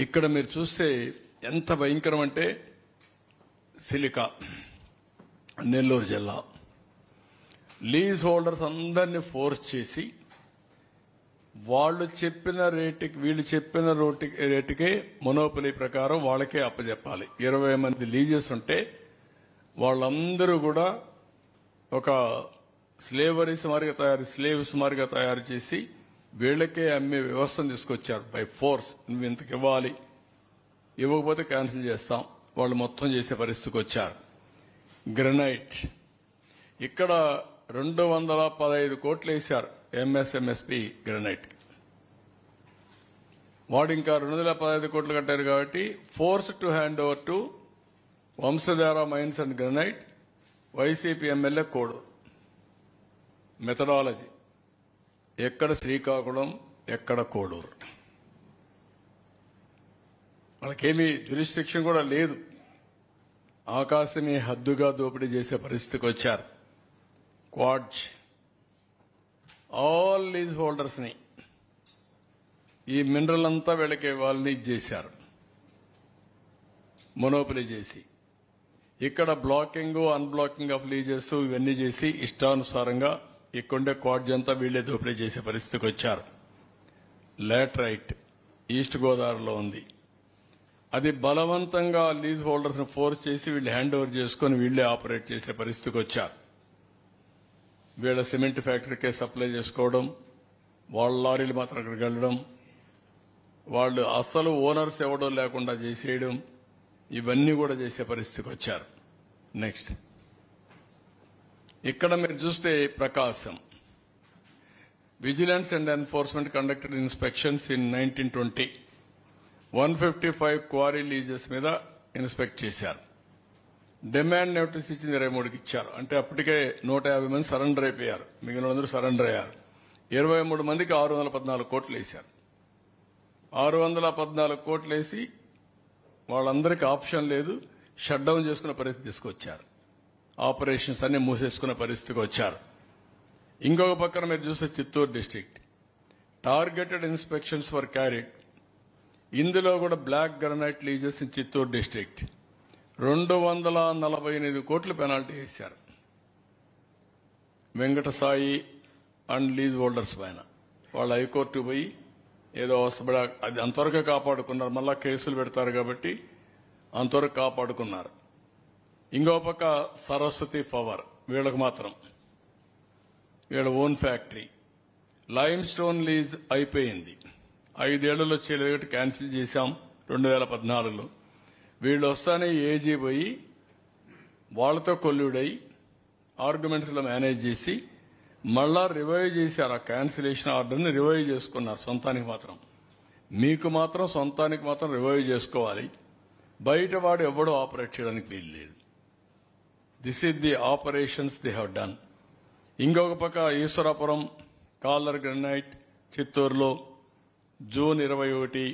ఇక్కడ మీరు చూస్తే ఎంత భయంకరం అంటే సిలికా నెల్లూరు జిల్లా లీజ్ హోల్డర్స్ అందరినీ ఫోర్స్ చేసి వాళ్ళు చెప్పిన రేటుకి వీళ్ళు చెప్పిన రేటుకే మొనోపలి ప్రకారం వాళ్ళకే అప్పచెప్పాలి. 20 మంది లీజెస్ ఉంటే వాళ్ళందరూ కూడా ఒక స్లేవ్స్ మారిగా తయారు చేసి వీళ్ళకే అమ్మే వ్యవస్థను తీసుకొచ్చారు. బై ఫోర్స్ నువ్వు ఇంతకు ఇవ్వాలి, ఇవ్వకపోతే క్యాన్సిల్ చేస్తాం, వాళ్ళు మొత్తం చేసే పరిస్థితికి వచ్చారు. గ్రనైట్ ఇక్కడ 215 కోట్లు వేశారు ఎంఎస్ఎంఎస్పి గ్రనైట్. వాడు ఇంకా 215 కోట్లు కట్టారు కాబట్టి force to hand over to Vamsadhara mines and granite YCP MLA Koduru. Methodology ఎక్కడ శ్రీకాకుళం ఎక్కడ కోడూరు. వాళ్ళకేమీ జ్యూరిస్డిక్షన్ కూడా లేదు. ఆకాశమే హద్దుగా దోపిడీ చేసే పరిస్థితికి వచ్చారు. క్వాడ్జ్ ఆల్ లీజ్ హోల్డర్స్ ని ఈ మినరల్ అంతా వీళ్ళకి వాళ్ళని చేశారు, మొనోపలి చేసి. ఇక్కడ బ్లాకింగ్ అన్బ్లాకింగ్ ఆఫ్ లీజెస్ ఇవన్నీ చేసి ఇష్టానుసారంగా ఇక్కడుండే క్వాడ్జ్ అంతా వీళ్లే దోపిడీ చేసే పరిస్థితికి వచ్చారు. లాటరైట్ ఈస్ట్ గోదావరిలో ఉంది. అది బలవంతంగా లీజ్ హోల్డర్స్ ను ఫోర్స్ చేసి వీళ్ళు హ్యాండ్ ఓవర్ చేసుకుని వీళ్లే ఆపరేట్ చేసే పరిస్థితికి వచ్చారు. వీళ్ళ సిమెంట్ ఫ్యాక్టరీకే సప్లై చేసుకోవడం, వాళ్ళ లారీలు మాత్రం అక్కడికి వెళ్లడం, వాళ్ళు అసలు ఓనర్స్ ఎవడో లేకుండా చేసేయడం, ఇవన్నీ కూడా చేసే పరిస్థితికి వచ్చారు. నెక్స్ట్ ఇక్కడ మీరు చూస్తే Prakasam vigilance and enforcement conducted inspections in 1920 155 quarry leases మీద ఇన్స్పెక్ట్ చేశారు. డిమాండ్ నోటీస్ ఇచ్చింది 23కి ఇచ్చారు. అంటే అప్పటికే 150 మంది సరెండర్ అయిపోయారు, మిగిలిన అందరూ సరెండర్ అయ్యారు. 23 మందికి 614 కోట్లు వేశారు. 614 కోట్లు వేసి వాళ్ళందరికీ ఆప్షన్ లేదు, షట్ డౌన్ చేసుకునే పరిస్థితి తీసుకొచ్చారు. ఆపరేషన్స్ అన్ని మూసేసుకునే పరిస్థితికి వచ్చారు. ఇంకొక పక్కన మీరు చూస్తే Chittoor district targeted inspections for carried. ఇందులో కూడా black granite leases in Chittoor district 248 కోట్లు పెనాల్టీ వేశారు. వెంకటసాయి అండ్ లీజ్ హోల్డర్స్ పైన వాళ్ళు హైకోర్టు పోయి ఏదో అది అంతవరకు కాపాడుకున్నారు. మళ్ళా కేసులు పెడతారు కాబట్టి అంతవరకు కాపాడుకున్నారు. ఇంకో పక్క సరస్వతి పవర్ వీళ్ళకి మాత్రం వీళ్ళ own factory lime stone lease అయిపోయింది. 5 ఏళ్లలో చేయలేదు, క్యాన్సిల్ చేశాం 2014లో. వీళ్ళు వస్తానే ఏజీ పోయి వాళ్లతో కొల్లుడై ఆర్గ్యుమెంట్స్ లో మేనేజ్ చేసి మళ్లా రివైవ్ చేశారు. ఆ క్యాన్సిలేషన్ ఆర్డర్ని రివైవ్ చేసుకున్నారు సొంతానికి మాత్రం. మీకు మాత్రం సొంతానికి మాత్రం రివైవ్ చేసుకోవాలి, బయట వాడు ఎవడో ఆపరేట్ చేయడానికి వీలు లేదు. This is the operations they have done. ఇంకొక పక్క ఈశ్వరాపురం కాలర్ గ్రనైట్ చిత్తూరులో జూన్ 21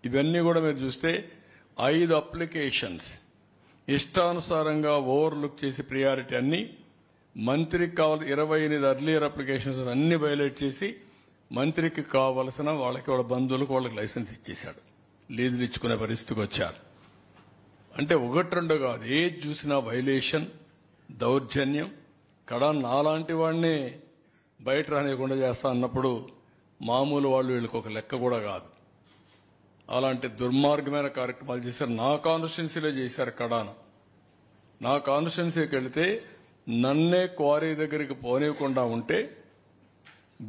ఇవన్నీ కూడా మీరు చూస్తే 5 అప్లికేషన్స్ ఇష్టానుసారంగా ఓవర్లుక్ చేసి ప్రియారిటీ అన్ని మంత్రికి కావాలి. 28 అర్లియర్ అప్లికేషన్స్ అన్ని వైలేట్ చేసి మంత్రికి కావలసిన వాళ్ళకి వాళ్ళ బంధువులకు వాళ్ళకి లైసెన్స్ ఇచ్చేశాడు. లీజులు ఇచ్చుకునే పరిస్థితికి వచ్చారు. అంటే 1-2 కాదు, ఏది చూసినా వైలేషన్, దౌర్జన్యం. కడా నాలాంటి వాడిని బయట రానియకుండా చేస్తా అన్నప్పుడు మామూలు వాళ్ళు వీళ్ళకి ఒక లెక్క కూడా కాదు. అలాంటి దుర్మార్గమైన కార్యక్రమాలు చేశారు. నా కాన్స్టిట్యున్సీలో చేశారు. కడాను నా కాన్స్టిట్యున్సీకి వెళితే నన్నే క్వారీ దగ్గరికి పోనివ్వకుండా ఉంటే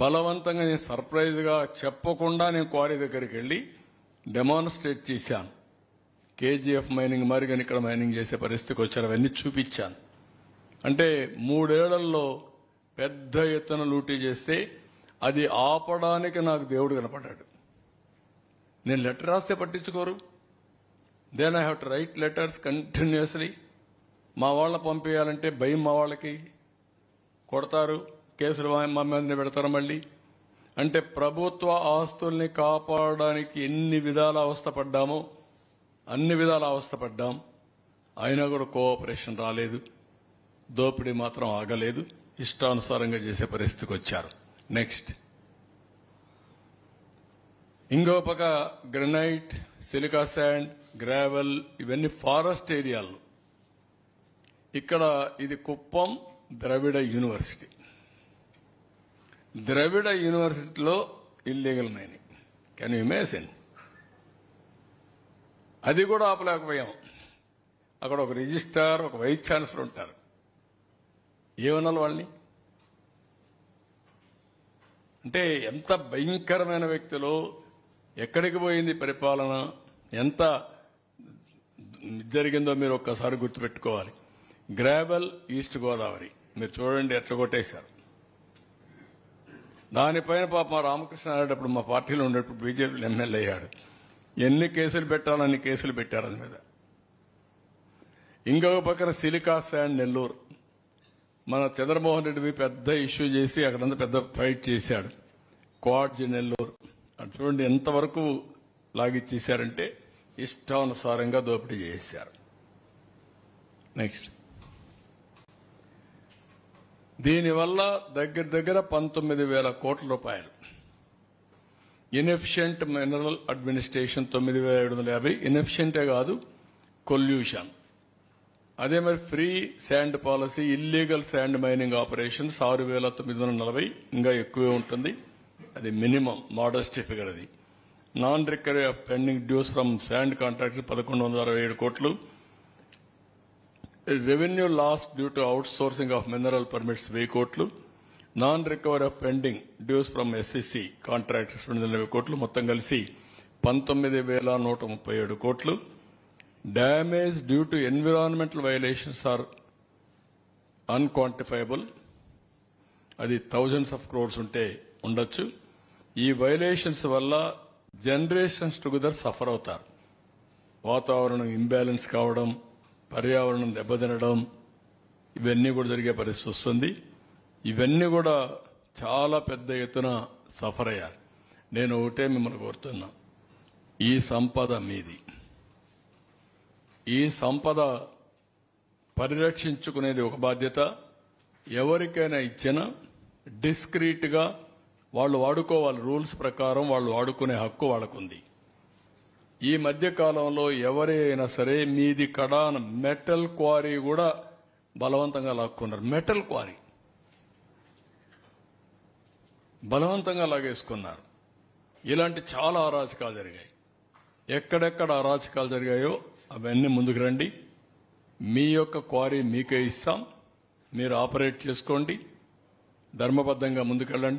బలవంతంగా నేను సర్ప్రైజ్ గా చెప్పకుండా నేను క్వారీ దగ్గరికి వెళ్లి డెమాన్స్ట్రేట్ చేశాను. కేజీఎఫ్ మైనింగ్ మారిగాని ఇక్కడ మైనింగ్ చేసే పరిస్థితికి వచ్చారు. అవన్నీ చూపించాను. అంటే 3 ఏళ్లలో పెద్ద ఎత్తున లూటీ చేస్తే అది ఆపడానికి నాకు దేవుడు కనపడ్డాడు. నేను లెటర్ రాస్తే పట్టించుకోరు. Then I have to write letters continuously. మా వాళ్ళని పంపేయాలంటే భయం, మా వాళ్ళకి కొడతారు, కేసులు మా మీద పెడతారు మళ్ళీ. అంటే ప్రభుత్వ ఆస్తుల్ని కాపాడడానికి ఎన్ని విధాల అవస్థపడ్డామో అన్ని విధాల అవస్థపడ్డాం. అయినా కూడా కోఆపరేషన్ రాలేదు, దోపిడీ మాత్రం ఆగలేదు, ఇష్టానుసారంగా చేసే పరిస్థితికి వచ్చారు. నెక్స్ట్ ఇంకో పక్క గ్రనైట్, సిలికా శాండ్, గ్రావెల్ ఇవన్నీ ఫారెస్ట్ ఏరియాలు. ఇక్కడ ఇది కుప్పం ద్రవిడ యూనివర్సిటీ. ద్రవిడ యూనివర్సిటీలో illegal mining. Can you imagine? అది కూడా ఆపలేకపోయాం. అక్కడ ఒక రిజిస్ట్రార్, ఒక వైస్ ఛాన్సలర్ ఉంటారు. ఏమనాలి వాళ్ళని? అంటే ఎంత భయంకరమైన వ్యక్తులు, ఎక్కడికి పోయింది పరిపాలన, ఎంత జరిగిందో మీరు ఒక్కసారి గుర్తుపెట్టుకోవాలి. గ్రావెల్ ఈస్ట్ గోదావరి మీరు చూడండి ఎట్లా కొట్టేశారు. దానిపైన పాప రామకృష్ణ ఆడేటప్పుడు మా పార్టీలో ఉండేటప్పుడు బీజేపీ ఎమ్మెల్యే అయ్యాడు. ఎన్ని కేసులు పెట్టాలని కేసులు పెట్టారు అది మీద. ఇంకొక పక్కన సిలికా శాండ్ నెల్లూరు. మన చంద్రమోహన్ రెడ్డి పెద్ద ఇష్యూ చేసి అక్కడంతా పెద్ద ఫైట్ చేశాడు. క్వాడ్జి నెల్లూరు అది చూడండి ఎంతవరకు లాగిచ్చేశారంటే ఇష్టానుసారంగా దోపిడీ చేశారు. నెక్స్ట్, దీనివల్ల దగ్గర దగ్గర 19,000 కోట్ల రూపాయలు. Inefficient mineral administration 9,750. ఇన్ఎఫిషియంటే కాదు, కొల్యూషన్. అదే మరి free sand policy, illegal sand mining operations 6,940. ఇంకా ఎక్కువే ఉంటుంది. అది మినిమం మోడెస్ట్ ఫిగర్. అది non recovery of pending dues from sand contract 1,167 కోట్లు. Revenue loss due to outsourcing of mineral permits 1000 కోట్లు. Non recovery of pending dues from SCC contractors 220 కోట్లు. మొత్తం కలిసి 19,137 కోట్లు. Damage due to environmental violations are unquantifiable. అది thousands of crores ఉంటే ఉండొచ్చు. ఈ వైలేషన్స్ వల్ల జనరేషన్స్ టుగెదర్ సఫర్ అవుతారు. వాతావరణం ఇంబ్యాలెన్స్ కావడం, పర్యావరణం దెబ్బతినడం, ఇవన్నీ కూడా జరిగే పరిస్థితి వస్తుంది. ఇవన్నీ కూడా చాలా పెద్ద ఎత్తున సఫర్ అయ్యారు. నేను ఒకటే మిమ్మల్ని కోరుతున్నా, ఈ సంపద మీది. ఈ సంపద పరిరక్షించుకునేది ఒక బాధ్యత. ఎవరికైనా ఇచ్చినా డిస్క్రీట్ గా వాళ్ళు వాడుకోవాలి. రూల్స్ ప్రకారం వాళ్ళు వాడుకునే హక్కు వాళ్ళకుంది. ఈ మధ్య కాలంలో ఎవరైనా సరే మీది కడాన మెటల్ క్వారీ కూడా బలవంతంగా లాక్కున్నారు. మెటల్ క్వారీ బలవంతంగా లాగేసుకున్నారు. ఇలాంటి చాలా అరాచకాలు జరిగాయి. ఎక్కడెక్కడ అరాచకాలు జరిగాయో అవన్నీ ముందుకు రండి. మీ యొక్క క్వారీ మీకే ఇస్తాం. మీరు ఆపరేట్ చేసుకోండి, ధర్మబద్ధంగా ముందుకెళ్ళండి.